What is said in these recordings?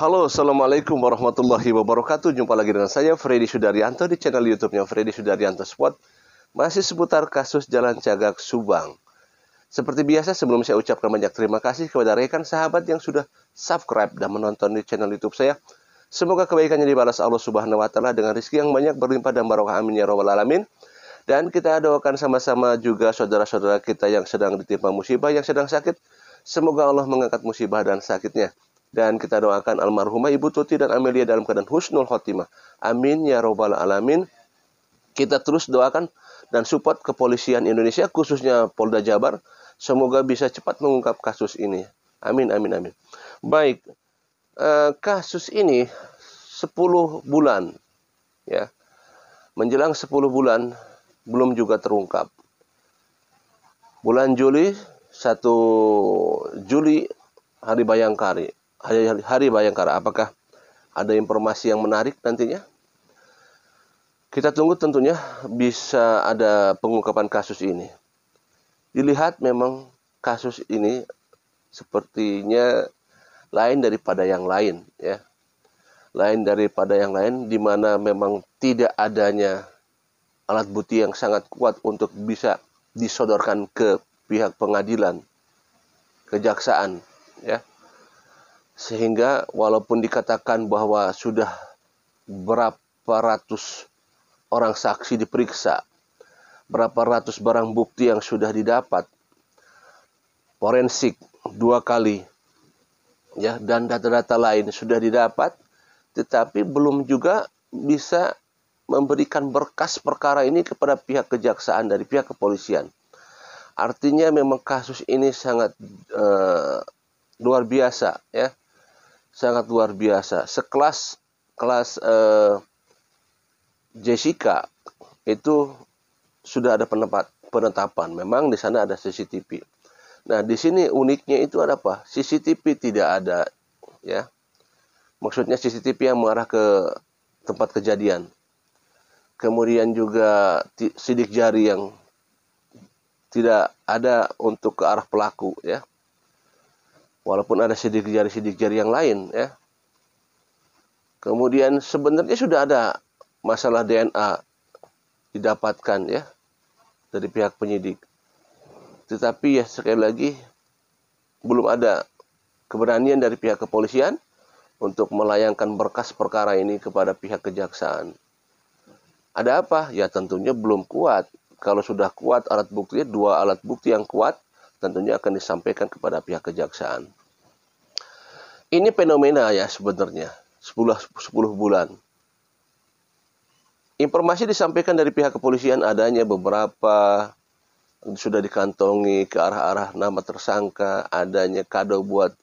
Halo, Assalamualaikum warahmatullahi wabarakatuh. Jumpa lagi dengan saya, Freddy Sudaryanto, di channel YouTube-nya Freddy Sudaryanto Spot. Masih seputar kasus Jalan Cagak Subang. Seperti biasa, sebelum saya ucapkan banyak terima kasih kepada rekan sahabat yang sudah subscribe dan menonton di channel YouTube saya. Semoga kebaikannya dibalas Allah Subhanahu wa Ta'ala dengan rezeki yang banyak, berlimpah dan barokah, amin ya rabbal alamin. Dan kita doakan sama-sama juga saudara-saudara kita yang sedang ditimpa musibah, yang sedang sakit. Semoga Allah mengangkat musibah dan sakitnya. Dan kita doakan almarhumah Ibu Tuti dan Amelia dalam keadaan husnul khotimah. Amin ya rabbal alamin. Kita terus doakan dan support kepolisian Indonesia, khususnya Polda Jabar. Semoga bisa cepat mengungkap kasus ini. Amin, amin, amin. Baik, kasus ini 10 bulan, ya, menjelang 10 bulan belum juga terungkap. Bulan Juli, 1 Juli, Hari Bayangkara. Apakah ada informasi yang menarik nantinya? Kita tunggu, tentunya bisa ada pengungkapan kasus ini. Dilihat memang kasus ini sepertinya lain daripada yang lain, ya. Lain daripada yang lain, di mana memang tidak adanya alat bukti yang sangat kuat untuk bisa disodorkan ke pihak pengadilan, kejaksaan, ya. Sehingga walaupun dikatakan bahwa sudah berapa ratus orang saksi diperiksa, berapa ratus barang bukti yang sudah didapat, forensik 2 kali, ya, dan data-data lain sudah didapat, tetapi belum juga bisa memberikan berkas perkara ini kepada pihak kejaksaan dari pihak kepolisian. Artinya memang kasus ini sangat luar biasa, ya, sangat luar biasa. Sekelas Jessica itu sudah ada penetapan. Memang di sana ada CCTV. Nah, di sini uniknya itu ada apa? CCTV tidak ada, ya. Maksudnya CCTV yang mengarah ke tempat kejadian. Kemudian juga sidik jari yang tidak ada untuk ke arah pelaku, ya. Walaupun ada sidik jari yang lain, ya. Kemudian sebenarnya sudah ada masalah DNA didapatkan, ya, dari pihak penyidik. Tetapi ya sekali lagi belum ada keberanian dari pihak kepolisian untuk melayangkan berkas perkara ini kepada pihak kejaksaan. Ada apa? Ya tentunya belum kuat. Kalau sudah kuat alat buktinya, 2 alat bukti yang kuat, tentunya akan disampaikan kepada pihak kejaksaan. Ini fenomena ya sebenarnya, 10 bulan. Informasi disampaikan dari pihak kepolisian adanya beberapa sudah dikantongi ke arah-arah nama tersangka, adanya kado buat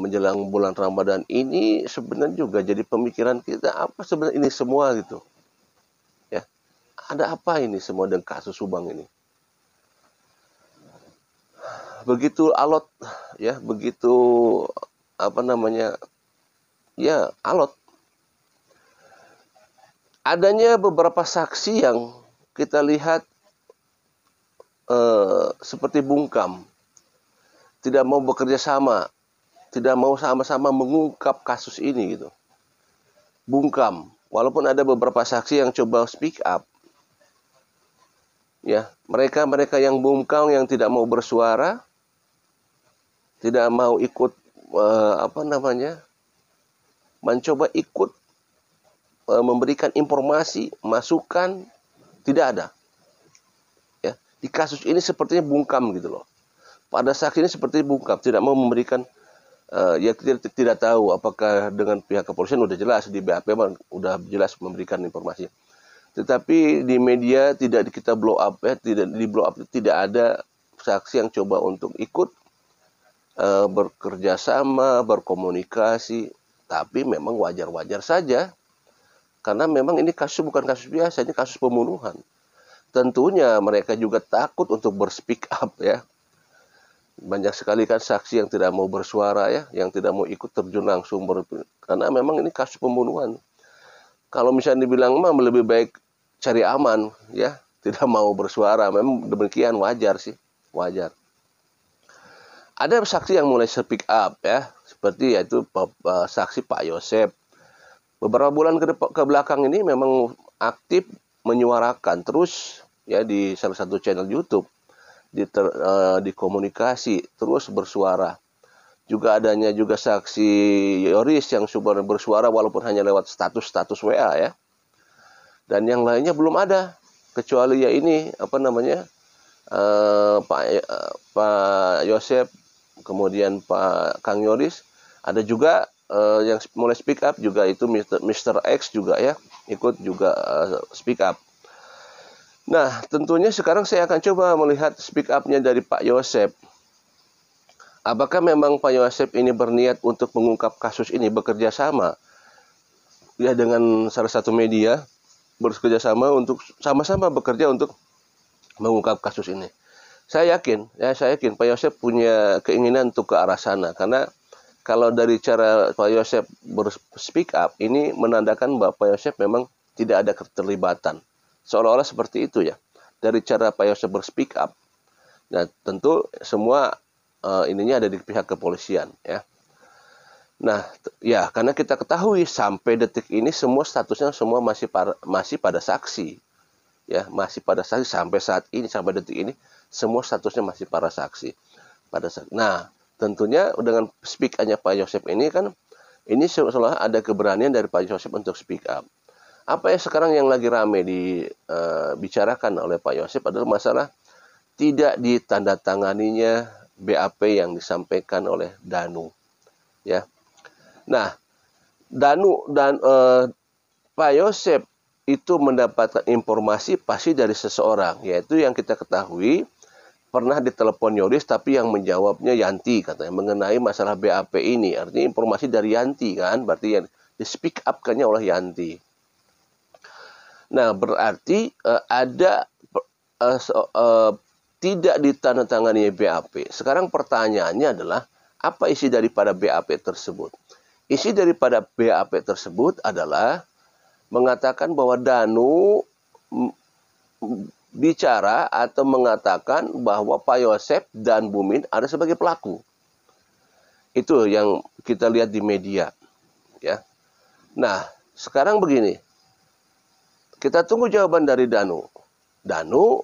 menjelang bulan Ramadan. Ini sebenarnya juga jadi pemikiran kita, apa sebenarnya ini semua gitu. Ya. Ada apa ini semua dengan kasus Subang ini? Begitu alot, ya, begitu ya, alot. Adanya beberapa saksi yang kita lihat seperti bungkam, tidak mau bekerja sama, tidak mau sama-sama mengungkap kasus ini gitu. Bungkam, walaupun ada beberapa saksi yang coba speak up, ya, mereka yang bungkam, yang tidak mau bersuara, tidak mau ikut mencoba ikut memberikan informasi, masukan, tidak ada. Ya, di kasus ini sepertinya bungkam gitu loh. Pada saksi ini seperti bungkam, tidak mau memberikan, ya tidak tahu apakah dengan pihak kepolisian udah jelas di BAP udah jelas memberikan informasi. Tetapi di media tidak kita blow up, ya, tidak di blow up, tidak ada saksi yang coba untuk ikut bekerja sama, berkomunikasi. Tapi memang wajar-wajar saja. Karena memang ini kasus bukan kasus biasa, ini kasus pembunuhan. Tentunya mereka juga takut untuk berspeak up, ya. Banyak sekali kan saksi yang tidak mau bersuara, ya, yang tidak mau ikut terjun langsung karena memang ini kasus pembunuhan. Kalau misalnya dibilang lebih baik cari aman, ya, tidak mau bersuara, memang demikian, wajar sih, wajar. Ada saksi yang mulai speak up, ya, seperti yaitu saksi Pak Yosep. Beberapa bulan ke belakang ini memang aktif menyuarakan terus ya di salah satu channel YouTube, di komunikasi terus bersuara. Juga adanya juga saksi Yoris yang sudah bersuara walaupun hanya lewat status WA ya. Dan yang lainnya belum ada kecuali ya ini Pak Yosep, kemudian Pak Kang Yoris, ada juga yang mulai speak up juga itu Mr. X juga ya, ikut juga speak up. Nah, tentunya sekarang saya akan coba melihat speak up-nya dari Pak Yosep. Apakah memang Pak Yosep ini berniat untuk mengungkap kasus ini, bekerja sama ya dengan salah satu media, bekerja sama untuk sama-sama bekerja untuk mengungkap kasus ini. Saya yakin Pak Yosep punya keinginan untuk ke arah sana, karena kalau dari cara Pak Yosep berspeak up ini menandakan bahwa Pak Yosep memang tidak ada keterlibatan. Seolah-olah seperti itu ya. Dari cara Pak Yosep berspeak up. Nah, tentu semua ininya ada di pihak kepolisian ya. Nah, ya karena kita ketahui sampai detik ini semua statusnya semua masih pada saksi. Ya, masih pada saksi sampai saat ini, sampai detik ini semua statusnya masih para saksi. Nah, tentunya dengan speak up-nya Pak Yosep ini kan ini seolah ada keberanian dari Pak Yosep untuk speak up. Apa yang sekarang yang lagi rame dibicarakan oleh Pak Yosep adalah masalah tidak ditandatanganinya BAP yang disampaikan oleh Danu, ya. Nah, Pak Yosep itu mendapatkan informasi pasti dari seseorang, yaitu yang kita ketahui pernah ditelepon Yoris, tapi yang menjawabnya Yanti katanya mengenai masalah BAP ini. Artinya informasi dari Yanti kan, berarti yang di speak up-kannya oleh Yanti. Nah, berarti tidak ditandatangani BAP. Sekarang pertanyaannya adalah apa isi daripada BAP tersebut? Isi daripada BAP tersebut adalah mengatakan bahwa Danu bicara atau mengatakan bahwa Pak Yosep dan Bumin ada sebagai pelaku. Itu yang kita lihat di media, ya. Nah, sekarang begini. Kita tunggu jawaban dari Danu. Danu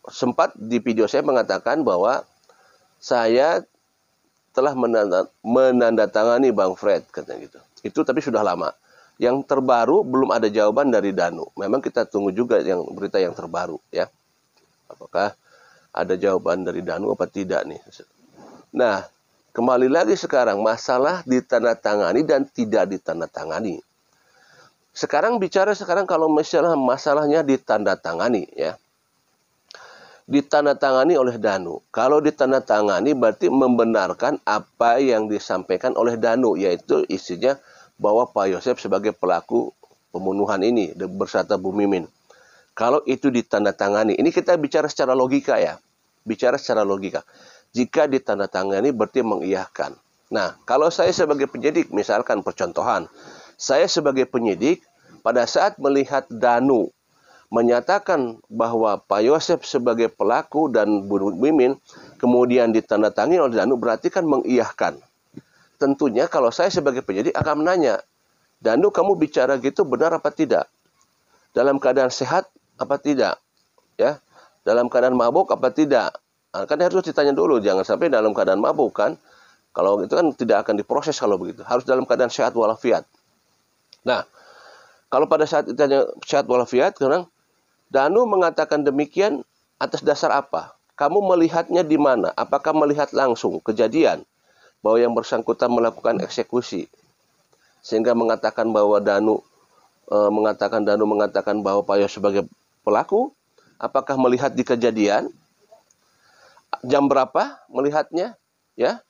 sempat di video saya mengatakan bahwa saya telah menandatangani Bang Fred, katanya gitu. Itu tapi sudah lama. Yang terbaru belum ada jawaban dari Danu. Memang kita tunggu juga yang berita yang terbaru ya. Apakah ada jawaban dari Danu apa tidak nih. Nah, kembali lagi sekarang masalah ditandatangani dan tidak ditandatangani. Sekarang kalau masalahnya ditandatangani ya. Ditandatangani oleh Danu. Kalau ditandatangani berarti membenarkan apa yang disampaikan oleh Danu, yaitu isinya bahwa Pak Yosep sebagai pelaku pembunuhan ini beserta Bu Mimin. Kalau itu ditandatangani, ini kita bicara secara logika ya. Bicara secara logika. Jika ditandatangani berarti mengiyakan. Nah, kalau saya sebagai penyidik, misalkan percontohan, saya sebagai penyidik pada saat melihat Danu menyatakan bahwa Pak Yosep sebagai pelaku dan Bu Mimin kemudian ditandatangani oleh Danu, berarti kan mengiyakan. Tentunya kalau saya sebagai penyidik akan menanya, Danu kamu bicara gitu benar apa tidak? Dalam keadaan sehat apa tidak? Ya, dalam keadaan mabuk apa tidak? Nah, kan harus ditanya dulu, jangan sampai dalam keadaan mabuk kan. Kalau itu kan tidak akan diproses kalau begitu. Harus dalam keadaan sehat walafiat. Nah, kalau pada saat ditanya sehat walafiat, sekarang Danu mengatakan demikian atas dasar apa? Kamu melihatnya di mana? Apakah melihat langsung kejadian bahwa yang bersangkutan melakukan eksekusi sehingga mengatakan bahwa Danu mengatakan bahwa Pak Yosep sebagai pelaku? Apakah melihat di kejadian? Jam berapa melihatnya? Ya.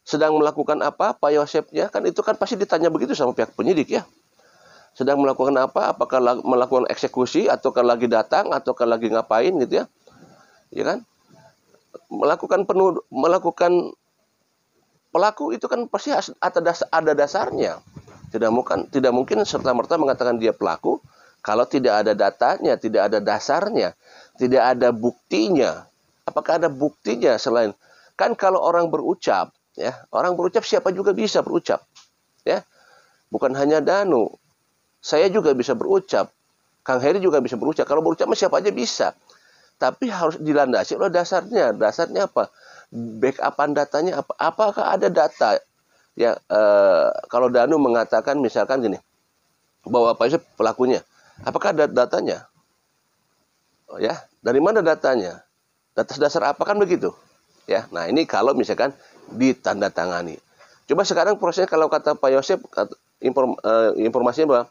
Sedang melakukan apa Pak Yosepnya? Kan itu kan pasti ditanya begitu sama pihak penyidik ya. Sedang melakukan apa? Apakah melakukan eksekusi ataukah lagi datang ataukah lagi ngapain gitu ya? Ya kan? Melakukan pelaku itu kan pasti ada dasarnya. Tidak mungkin serta-merta mengatakan dia pelaku kalau tidak ada datanya, tidak ada dasarnya, tidak ada buktinya. Apakah ada buktinya selain kan kalau orang berucap Ya, orang berucap siapa juga bisa berucap. Ya, bukan hanya Danu. Saya juga bisa berucap. Kang Heri juga bisa berucap. Kalau berucap mah siapa aja bisa. Tapi harus dilandasi oleh dasarnya. Dasarnya apa? Backupan datanya apa? Apakah ada data? Ya, kalau Danu mengatakan misalkan gini, bahwa Pak Yusuf pelakunya, apakah ada datanya? Oh, ya, dari mana datanya? Atas dasar apa, kan begitu? Ya, nah ini kalau misalkan ditandatangani. Coba sekarang prosesnya kalau kata Pak Yosep, informasinya bahwa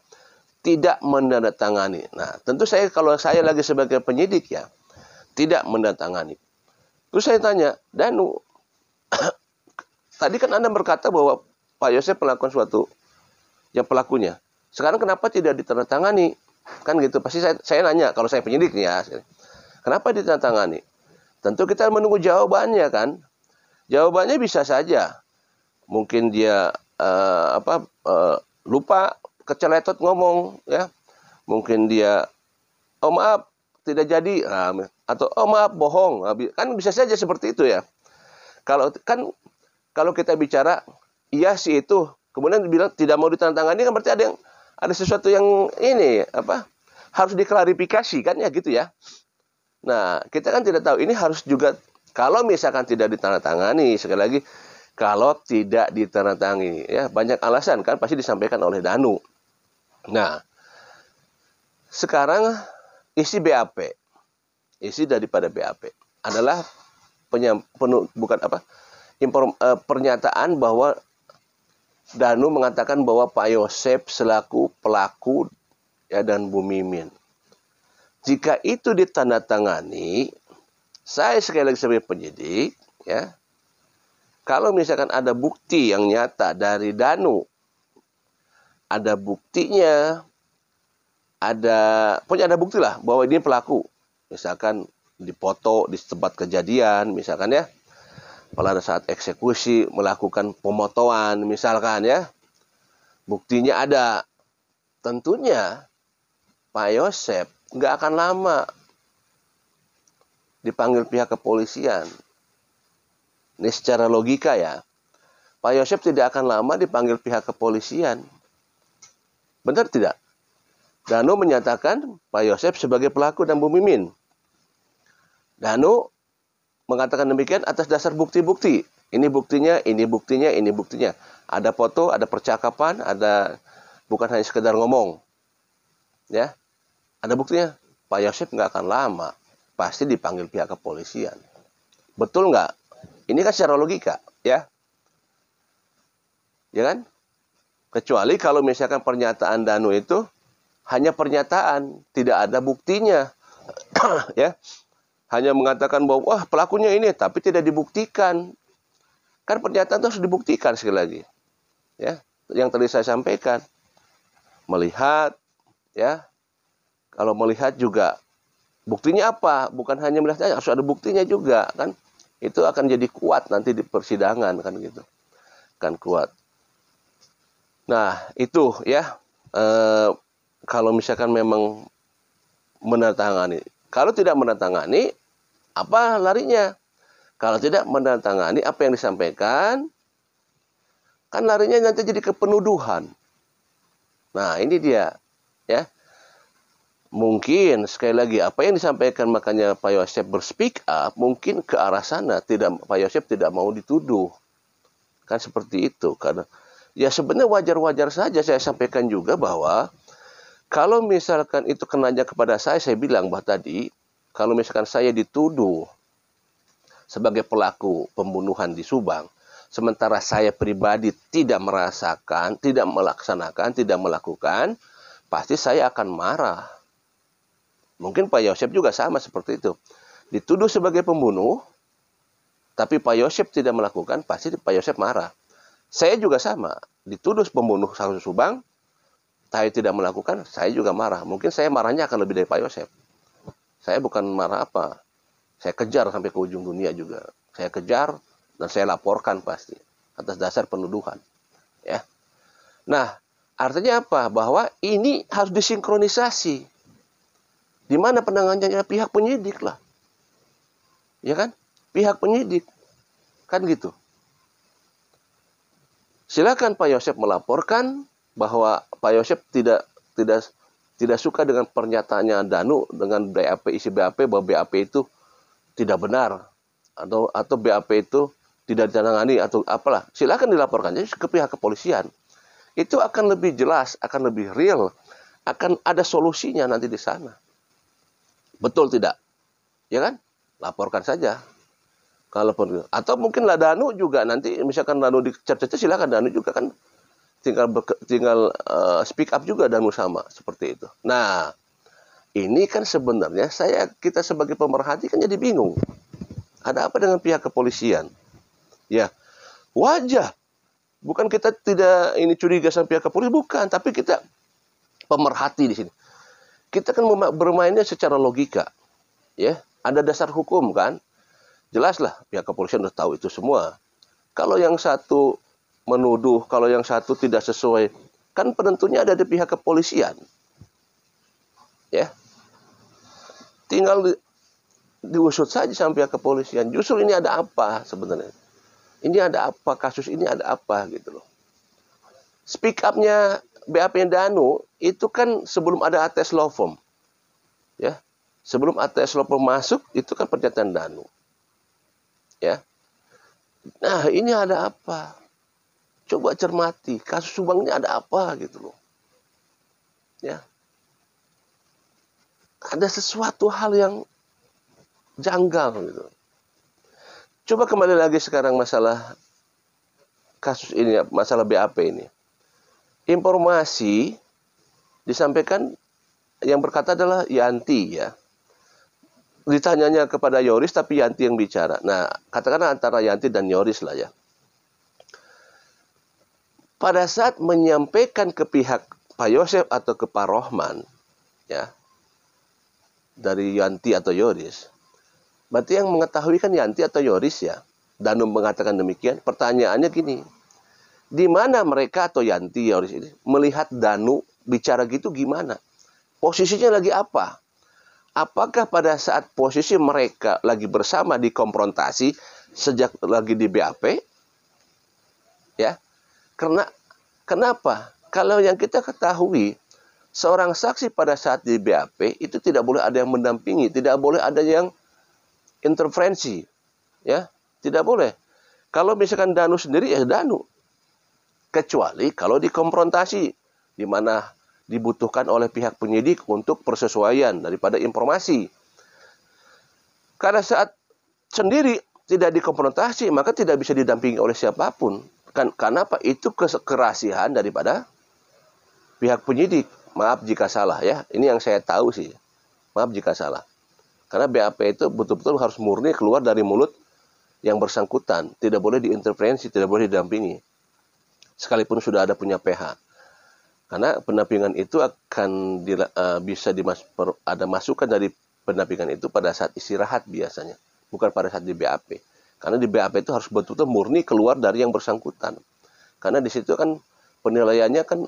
tidak menandatangani. Nah, tentu saya kalau saya lagi sebagai penyidik ya, tidak menandatangani. Terus saya tanya, Danu, tadi kan Anda berkata bahwa Pak Yosep melakukan suatu yang pelakunya. Sekarang kenapa tidak ditandatangani? Kan gitu. Pasti saya nanya, kalau saya penyidik nih ya, kenapa ditandatangani? Tentu kita menunggu jawabannya kan. Jawabannya bisa saja. Mungkin dia lupa, keceletot ngomong ya. Mungkin dia oh maaf tidak jadi, atau oh maaf bohong. Kan bisa saja seperti itu ya. Kalau kita bicara iya sih itu, kemudian dibilang tidak mau ditandatangani, kan berarti ada sesuatu yang ini harus diklarifikasi kan ya gitu ya. Nah, kita kan tidak tahu, ini harus juga kalau misalkan tidak ditandatangani, sekali lagi kalau tidak ditandatangani ya, banyak alasan kan pasti disampaikan oleh Danu. Nah, sekarang isi BAP, isi daripada BAP adalah pernyataan bahwa Danu mengatakan bahwa Pak Yosep selaku pelaku ya dan Bu Mimin. Jika itu ditandatangani, saya sekali lagi sebagai penyidik, ya, kalau misalkan ada bukti yang nyata dari Danu, ada buktinya, pokoknya ada bukti lah bahwa ini pelaku, misalkan dipoto di tempat kejadian, misalkan ya, pada saat eksekusi melakukan pemotoan, misalkan ya, buktinya ada, tentunya Pak Yosep nggak akan lama dipanggil pihak kepolisian. Ini secara logika ya. Pak Yosep tidak akan lama dipanggil pihak kepolisian. Benar tidak? Danu menyatakan Pak Yosep sebagai pelaku dan Bu Mimin. Danu mengatakan demikian atas dasar bukti-bukti. Ini buktinya, ini buktinya, ini buktinya. Ada foto, ada percakapan, bukan hanya sekedar ngomong. Ya, ada buktinya. Pak Yosep nggak akan lama, pasti dipanggil pihak kepolisian. Betul nggak? Ini kan secara logika, ya. Ya kan? Kecuali kalau misalkan pernyataan Danu itu hanya pernyataan, tidak ada buktinya. Ya. Hanya mengatakan bahwa wah pelakunya ini, tapi tidak dibuktikan. Kan pernyataan itu harus dibuktikan sekali lagi. Ya, yang tadi saya sampaikan. Melihat, ya. Kalau melihat juga buktinya apa? Bukan hanya melihat saja, harus ada buktinya juga kan. Itu akan jadi kuat nanti di persidangan kan gitu. Kan kuat. Nah, itu ya. Kalau misalkan memang menandatangani. Kalau tidak menandatangani, apa larinya? Kalau tidak menandatangani apa yang disampaikan, kan larinya nanti jadi kepenuduhan. Nah, ini dia, ya. Mungkin sekali lagi apa yang disampaikan makanya Pak Yosep berspeak up mungkin ke arah sana, Pak Yosep tidak mau dituduh. Kan seperti itu. Karena ya sebenarnya wajar-wajar saja saya sampaikan juga bahwa kalau misalkan itu kenanya kepada saya bilang bahwa tadi kalau misalkan saya dituduh sebagai pelaku pembunuhan di Subang, sementara saya pribadi tidak merasakan, tidak melaksanakan, tidak melakukan, pasti saya akan marah. Mungkin Pak Yosep juga sama seperti itu. Dituduh sebagai pembunuh, tapi Pak Yosep tidak melakukan, pasti Pak Yosep marah. Saya juga sama. Dituduh pembunuh kasus Subang, saya tidak melakukan, saya juga marah. Mungkin saya marahnya akan lebih dari Pak Yosep. Saya bukan marah apa. Saya kejar sampai ke ujung dunia juga. Saya kejar dan saya laporkan pasti. Atas dasar penuduhan. Ya. Nah, artinya apa? Bahwa ini harus disinkronisasi. Di mana penanganannya pihak penyidik lah. Ya kan? Pihak penyidik. Kan gitu. Silakan Pak Yosep melaporkan bahwa Pak Yosep tidak suka dengan pernyataannya Danu dengan BAP, isi BAP, bahwa BAP itu tidak benar atau BAP itu tidak ditangani atau apalah. Silakan dilaporkan jadi ke pihak kepolisian. Itu akan lebih jelas, akan lebih real, akan ada solusinya nanti di sana. Betul tidak? Ya kan? Laporkan saja. Kalaupun atau mungkin lah Danu juga nanti misalkan Danu dicerca, silakan Danu juga kan tinggal speak up juga Danu sama seperti itu. Nah, ini kan sebenarnya kita sebagai pemerhati kan jadi bingung. Ada apa dengan pihak kepolisian? Ya, wajar. Bukan kita tidak ini curiga sama pihak kepolisian, bukan, tapi kita pemerhati di sini. Kita kan bermainnya secara logika. Ya, ada dasar hukum kan? Jelaslah pihak kepolisian sudah tahu itu semua. Kalau yang satu menuduh, kalau yang satu tidak sesuai, kan penentunya ada di pihak kepolisian. Ya. Tinggal diusut saja sama pihak kepolisian. Justru ini ada apa sebenarnya? Ini ada apa? Kasus ini ada apa gitu loh. Speak up-nya BAP Danu itu kan sebelum ada ATS law firm. Ya. Sebelum ATS law firm masuk itu kan pernyataan Danu. Ya. Nah, ini ada apa? Coba cermati, kasus Subang ini ada apa gitu loh. Ya. Ada sesuatu hal yang janggal gitu. Coba kembali lagi sekarang masalah kasus ini, masalah BAP ini. Informasi disampaikan yang berkata adalah Yanti ya. Ditanyanya kepada Yoris tapi Yanti yang bicara. Nah, katakanlah antara Yanti dan Yoris lah ya. Pada saat menyampaikan ke pihak Pak Yosep atau ke Pak Rohman ya, dari Yanti atau Yoris, berarti yang mengetahui kan Yanti atau Yoris ya. Danu mengatakan demikian. Pertanyaannya gini, di mana mereka atau Yanti Yoris ini melihat Danu bicara gitu gimana? Posisinya lagi apa? Apakah pada saat posisi mereka lagi bersama di konfrontasi sejak lagi di BAP? Ya. Kenapa? Kalau yang kita ketahui, seorang saksi pada saat di BAP itu tidak boleh ada yang mendampingi, tidak boleh ada yang intervensi. Ya, tidak boleh. Kalau misalkan Danu sendiri ya Danu. Kecuali kalau dikonfrontasi di mana dibutuhkan oleh pihak penyidik untuk persesuaian daripada informasi. Karena saat sendiri tidak dikonfrontasi, maka tidak bisa didampingi oleh siapapun. Karena apa? Itu kerahasiaan daripada pihak penyidik. Maaf jika salah ya. Ini yang saya tahu sih. Maaf jika salah. Karena BAP itu betul-betul harus murni keluar dari mulut yang bersangkutan. Tidak boleh diintervensi, tidak boleh didampingi. Sekalipun sudah ada punya PH. Karena pendampingan itu akan bisa ada masukan dari pendampingan itu pada saat istirahat biasanya. Bukan pada saat di BAP. Karena di BAP itu harus betul-betul murni keluar dari yang bersangkutan. Karena di situ kan penilaiannya kan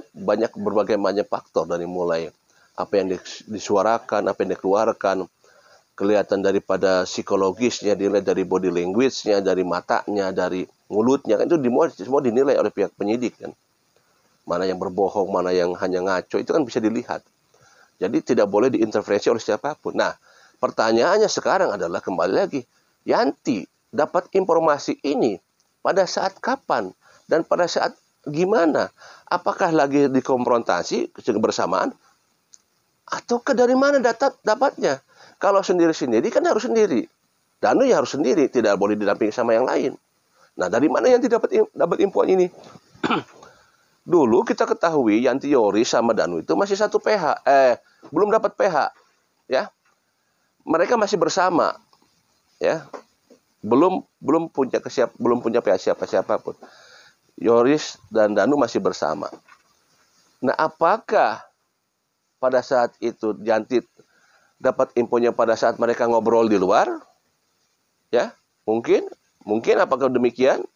berbagai macam faktor. Dari mulai apa yang disuarakan, apa yang dikeluarkan. Kelihatan daripada psikologisnya, dilihat dari body language-nya, dari matanya, dari mulutnya. Kan itu semua dinilai oleh pihak penyidik kan. Mana yang berbohong, mana yang hanya ngaco, itu kan bisa dilihat. Jadi tidak boleh diintervensi oleh siapapun. Nah, pertanyaannya sekarang adalah kembali lagi, Yanti dapat informasi ini pada saat kapan dan pada saat gimana? Apakah lagi dikonfrontasi bersamaan atau dari mana dapatnya? Kalau sendiri-sendiri kan harus sendiri. Danu ya harus sendiri, tidak boleh didampingi sama yang lain. Nah, dari mana Yanti dapat info ini? Dulu kita ketahui Yanti Yoris sama Danu itu masih satu PH, belum dapat PH, ya. Mereka masih bersama, ya. Belum punya PH siapapun. Yoris dan Danu masih bersama. Nah, apakah pada saat itu Yanti dapat infonya pada saat mereka ngobrol di luar? Ya, mungkin apakah demikian?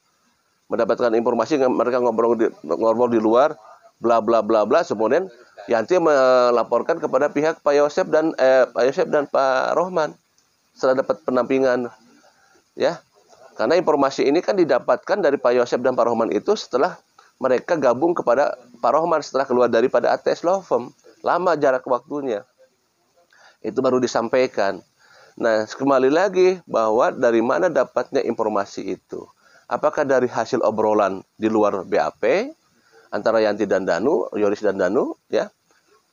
Mendapatkan informasi mereka ngobrol di luar, bla bla bla bla. Kemudian Yanti melaporkan kepada pihak Pak Yosep dan Pak Rohman setelah dapat pendampingan, ya. Karena informasi ini kan didapatkan dari Pak Yosep dan Pak Rohman itu setelah mereka gabung kepada Pak Rohman setelah keluar daripada ATS Law Firm. Lama jarak waktunya. Itu baru disampaikan. Nah, kembali lagi bahwa dari mana dapatnya informasi itu? Apakah dari hasil obrolan di luar BAP antara Yanti dan Danu, Yoris dan Danu, ya?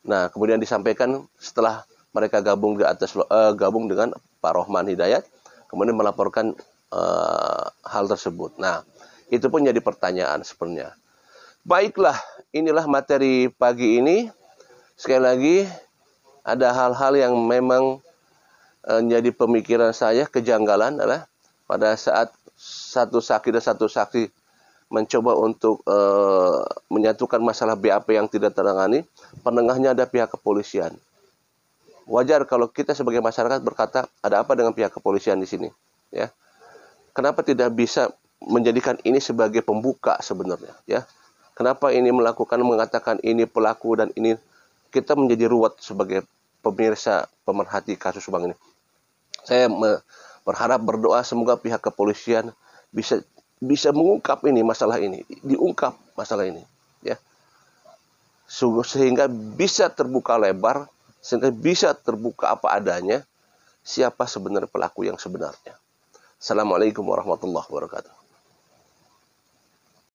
Nah, kemudian disampaikan setelah mereka gabung gabung dengan Pak Rohman Hidayat, kemudian melaporkan hal tersebut. Nah, itu pun jadi pertanyaan sebenarnya. Baiklah, inilah materi pagi ini. Sekali lagi, ada hal-hal yang memang menjadi pemikiran saya, kejanggalan adalah pada saat satu saksi mencoba untuk menyatukan masalah BAP yang tidak tertangani, penengahnya ada pihak kepolisian. Wajar kalau kita sebagai masyarakat berkata, ada apa dengan pihak kepolisian di sini? Ya, kenapa tidak bisa menjadikan ini sebagai pembuka sebenarnya? Ya, kenapa ini mengatakan ini pelaku dan ini kita menjadi ruwet sebagai pemirsa pemerhati kasus Subang ini. Saya berharap berdoa semoga pihak kepolisian bisa mengungkap ini masalah ini, diungkap masalah ini, ya, sehingga bisa terbuka lebar, sehingga bisa terbuka apa adanya siapa sebenarnya pelaku yang sebenarnya. Assalamualaikum warahmatullahi wabarakatuh.